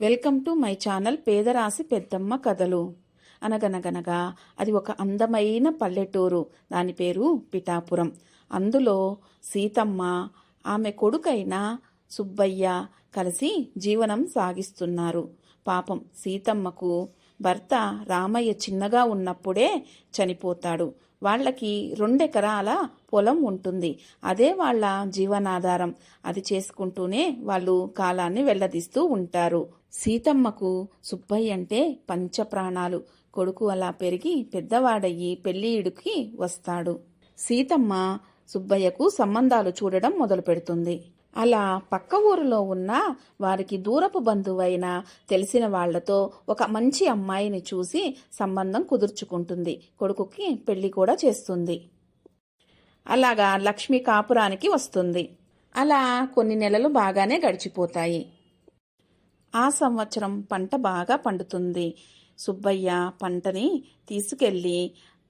Welcome to my channel పేదరాశి పెద్దమ్మ కథలు. అనగనగనగా అది ఒక అందమైన పల్లెటూరు. దాని పేరు పిఠాపురం. అందులో సీతమ్మ, ఆమె కొడుకైన సుబ్బయ్య కలిసి జీవనం సాగిస్తున్నారు. పాపం సీతమ్మకు భర్త రామయ్య చిన్నగా ఉన్నప్పుడే చనిపోతాడు. వాళ్ళకి 2 ఎకరాల పొలం ఉంటుంది. అదే వాళ్ళ జీవనాధారం. అది చేసుకుంటూనే వాళ్ళు కాలాన్ని వెళ్లదీస్తూ ఉంటారు. సీతమ్మకు సుబ్బయ్య అంటే పంచప్రాణాలు. కొడుకు అలా పెరిగి పెద్దవాడయ్యి పెళ్ళిడికి వస్తాడు. సీతమ్మ సుబ్బయ్యకు సంబంధాలు చూడడం మొదలు పెడుతుంది. అలా పక్క ఊరిలో ఉన్న వారికి దూరపు బంధువైన తెలిసిన వాళ్లతో ఒక మంచి అమ్మాయిని చూసి సంబంధం కుదుర్చుకుంటుంది. కొడుకుకి పెళ్లి కూడా చేస్తుంది. అలాగా లక్ష్మి కాపురానికి వస్తుంది. అలా కొన్ని నెలలు బాగానే గడిచిపోతాయి. ఆ సంవత్సరం పంట బాగా పండుతుంది. సుబ్బయ్య పంటని తీసుకెళ్లి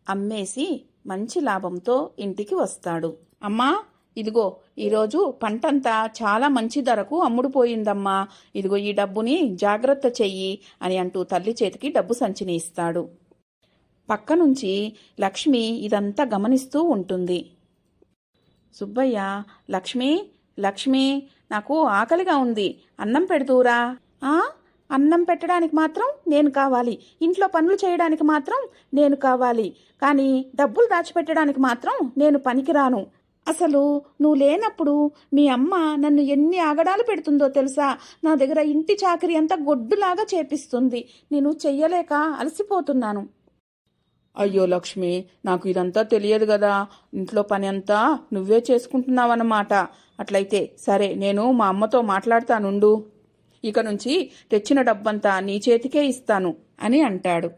అమ్మేసి మంచి లాభంతో ఇంటికి వస్తాడు. అమ్మా, ఇదిగో ఈరోజు పంటంతా చాలా మంచి ధరకు అమ్ముడుపోయిందమ్మా. ఇదిగో ఈ డబ్బుని జాగ్రత్త చెయ్యి అని అంటూ తల్లి చేతికి డబ్బు సంచిని ఇస్తాడు. పక్క నుంచి లక్ష్మి ఇదంతా గమనిస్తూ ఉంటుంది. సుబ్బయ్య, లక్ష్మి లక్ష్మి, నాకు ఆకలిగా ఉంది, అన్నం పెడుతూరా. అన్నం పెట్టడానికి మాత్రం నేను కావాలి, ఇంట్లో పనులు చేయడానికి మాత్రం నేను కావాలి, కానీ డబ్బులు దాచిపెట్టడానికి మాత్రం నేను పనికిరాను. అసలు నువ్వు లేనప్పుడు మీ అమ్మ నన్ను ఎన్ని ఆగడాలు పెడుతుందో తెలుసా? నా దగ్గర ఇంటి చాకరీ అంతా గొడ్డులాగా చేపిస్తుంది. నేను చెయ్యలేక అలసిపోతున్నాను. అయ్యో లక్ష్మి, నాకు ఇదంతా తెలియదు కదా. ఇంట్లో పని అంతా నువ్వే చేసుకుంటున్నావన్నమాట. అట్లయితే సరే, నేను మా అమ్మతో మాట్లాడతానుండు. ఇక నుంచి తెచ్చిన డబ్బంతా నీ చేతికే ఇస్తాను అని అంటాడు.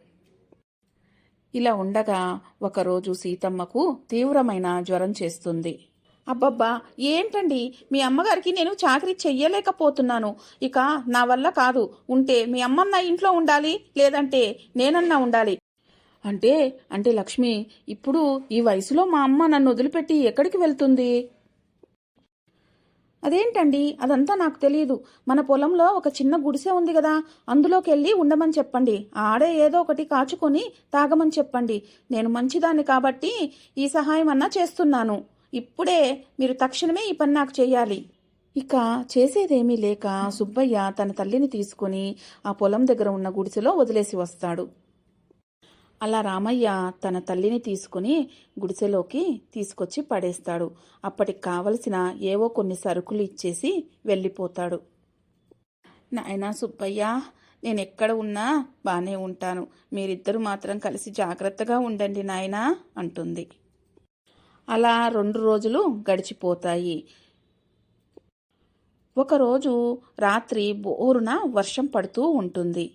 ఇలా ఉండగా ఒకరోజు సీతమ్మకు తీవ్రమైన జ్వరం చేస్తుంది. అబ్బబ్బా, ఏంటండి, మీ అమ్మగారికి నేను చాకరీ చెయ్యలేకపోతున్నాను. ఇక నా వల్ల కాదు. ఉంటే మీ అమ్మన్న ఇంట్లో ఉండాలి, లేదంటే నేనన్నా ఉండాలి. అంటే అంటే లక్ష్మి, ఇప్పుడు ఈ వయసులో మా అమ్మ నన్ను వదిలిపెట్టి ఎక్కడికి వెళ్తుంది? అదేంటండి, అదంతా నాకు తెలియదు. మన పొలంలో ఒక చిన్న గుడిసె ఉంది కదా, అందులోకి వెళ్ళి ఉండమని చెప్పండి. ఆడే ఏదో ఒకటి కాచుకొని తాగమని చెప్పండి. నేను మంచిదాన్ని కాబట్టి ఈ సహాయం అన్నా చేస్తున్నాను. ఇప్పుడే మీరు తక్షణమే ఈ పని నాకు చెయ్యాలి. ఇక చేసేదేమీ లేక సుబ్బయ్య తన తల్లిని తీసుకుని ఆ పొలం దగ్గర ఉన్న గుడిసెలో వదిలేసి వస్తాడు. అలా రామయ్య తన తల్లిని తీసుకుని గుడిసెలోకి తీసుకొచ్చి పడేస్తాడు. అప్పటికి కావలసిన ఏవో కొన్ని సరుకులు ఇచ్చేసి వెళ్ళిపోతాడు. నాయనా సుబ్బయ్య, నేనెక్కడ ఉన్నా బానే ఉంటాను. మీరిద్దరూ మాత్రం కలిసి జాగ్రత్తగా ఉండండి నాయనా అంటుంది. అలా 2 రోజులు గడిచిపోతాయి. ఒకరోజు రాత్రి బోరున వర్షం పడుతూ ఉంటుంది.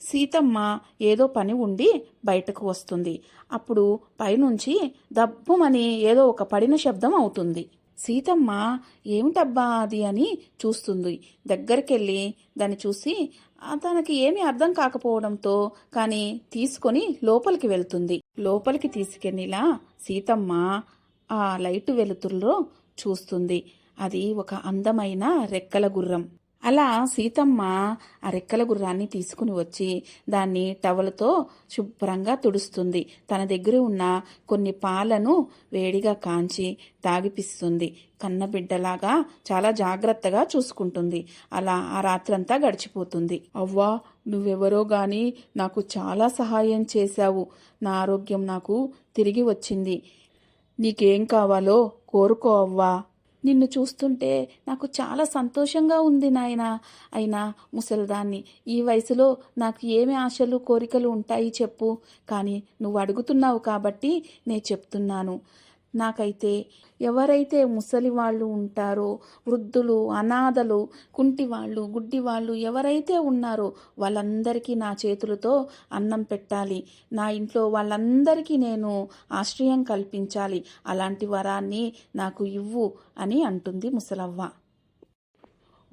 సీతమ్మ ఏదో పని ఉండి బయటకు వస్తుంది. అప్పుడు పైనుంచి దబ్బుమని ఏదో ఒక పడిన శబ్దం అవుతుంది. సీతమ్మ ఏమిటబ్బా అది అని చూస్తుంది. దగ్గరికెళ్ళి దాన్ని చూసి తనకి ఏమీ అర్థం కాకపోవడంతో కానీ తీసుకొని లోపలికి వెళ్తుంది. లోపలికి తీసుకెళ్ళిలా సీతమ్మ ఆ లైటు వెలుతురులో చూస్తుంది. అది ఒక అందమైన రెక్కల గుర్రం. అలా సీతమ్మ ఆ రెక్కల గుర్రాన్ని తీసుకుని వచ్చి దాన్ని టవలతో శుభ్రంగా తుడుస్తుంది. తన దగ్గర ఉన్న కొన్ని పాలను వేడిగా కాంచి తాగిపిస్తుంది. కన్నబిడ్డలాగా చాలా జాగ్రత్తగా చూసుకుంటుంది. అలా ఆ రాత్రంతా గడిచిపోతుంది. అవ్వా, నువ్వెవరో గాని నాకు చాలా సహాయం చేశావు. నా ఆరోగ్యం నాకు తిరిగి వచ్చింది. నీకేం కావాలో కోరుకో అవ్వా. నిన్ను చూస్తుంటే నాకు చాలా సంతోషంగా ఉంది నాయనా. అయినా ముసలిదాన్ని, ఈ వయసులో నాకు ఏమి ఆశలు కోరికలు ఉంటాయి చెప్పు. కానీ నువ్వు అడుగుతున్నావు కాబట్టి నేను చెప్తున్నాను. నాకైతే ఎవరైతే ముసలి వాళ్ళు ఉంటారో, వృద్ధులు, అనాథలు, కుంటివాళ్ళు, గుడ్డివాళ్ళు ఎవరైతే ఉన్నారో వాళ్ళందరికీ నా చేతులతో అన్నం పెట్టాలి. నా ఇంట్లో వాళ్ళందరికీ నేను ఆశ్రయం కల్పించాలి. అలాంటి వరాన్ని నాకు ఇవ్వు అని అంటుంది ముసలవ్వ.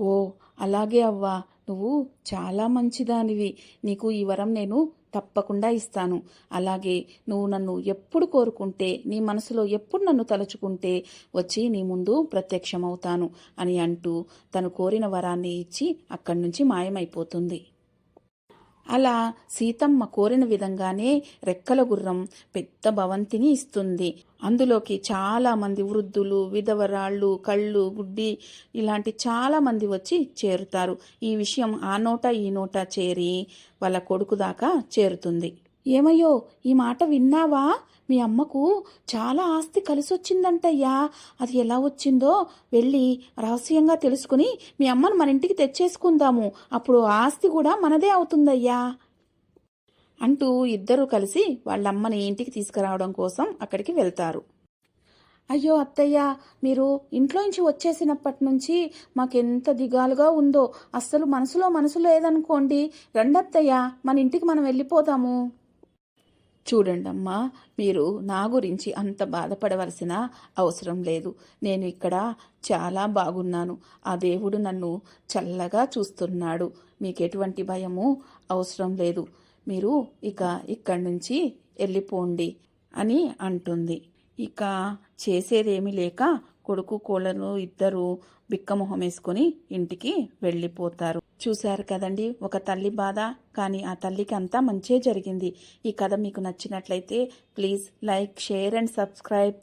ఓ అలాగే అవ్వా, నువ్వు చాలా మంచిదానివి. నీకు ఈ వరం నేను తప్పకుండా ఇస్తాను. అలాగే నువ్వు నన్ను ఎప్పుడు కోరుకుంటే, నీ మనసులో ఎప్పుడు నన్ను తలుచుకుంటే వచ్చి నీ ముందు ప్రత్యక్షమవుతాను అని అంటూ తను కోరిన వరాన్ని ఇచ్చి అక్కడి నుంచి మాయమైపోతుంది. అలా సీతమ్మ కోరిన విధంగానే రెక్కల గుర్రం పెద్ద భవంతిని ఇస్తుంది. అందులోకి చాలా మంది వృద్ధులు, విధవరాళ్ళు, కళ్ళు, గుడ్డి ఇలాంటి చాలా మంది వచ్చి చేరుతారు. ఈ విషయం ఆ నోట ఈ నోట చేరి వాళ్ళ కొడుకు దాకా చేరుతుంది. ఏమయ్యో, ఈ మాట విన్నావా? మీ అమ్మకు చాలా ఆస్తి కలిసొచ్చిందంటయ్యా. అది ఎలా వచ్చిందో వెళ్ళి రహస్యంగా తెలుసుకుని మీ అమ్మను మన ఇంటికి తెచ్చేసుకుందాము. అప్పుడు ఆ ఆస్తి కూడా మనదే అవుతుందయ్యా అంటూ ఇద్దరూ కలిసి వాళ్ళమ్మని ఇంటికి తీసుకురావడం కోసం అక్కడికి వెళ్తారు. అయ్యో అత్తయ్య, మీరు ఇంట్లో నుంచి వచ్చేసినప్పటి నుంచి మాకెంత దిగాలుగా ఉందో. అస్సలు మనసు లేదనుకోండి. రండత్తయ్య, మన ఇంటికి మనం వెళ్ళిపోతాము. చూడండమ్మా, మీరు నా గురించి అంత బాధపడవలసిన అవసరం లేదు. నేను ఇక్కడ చాలా బాగున్నాను. ఆ దేవుడు నన్ను చల్లగా చూస్తున్నాడు. మీకు ఎటువంటి భయము అవసరం లేదు. మీరు ఇక్కడి నుంచి వెళ్ళిపోండి అని అంటుంది. ఇక చేసేదేమీ లేక కొడుకు కోళ్ళను ఇద్దరు బిక్కమొహం వేసుకొని ఇంటికి వెళ్ళిపోతారు. చూశారు కదండి, ఒక తల్లి బాధ. కానీ ఆ తల్లికి అంతా మంచే జరిగింది. ఈ కథ మీకు నచ్చినట్లయితే please like, share and subscribe.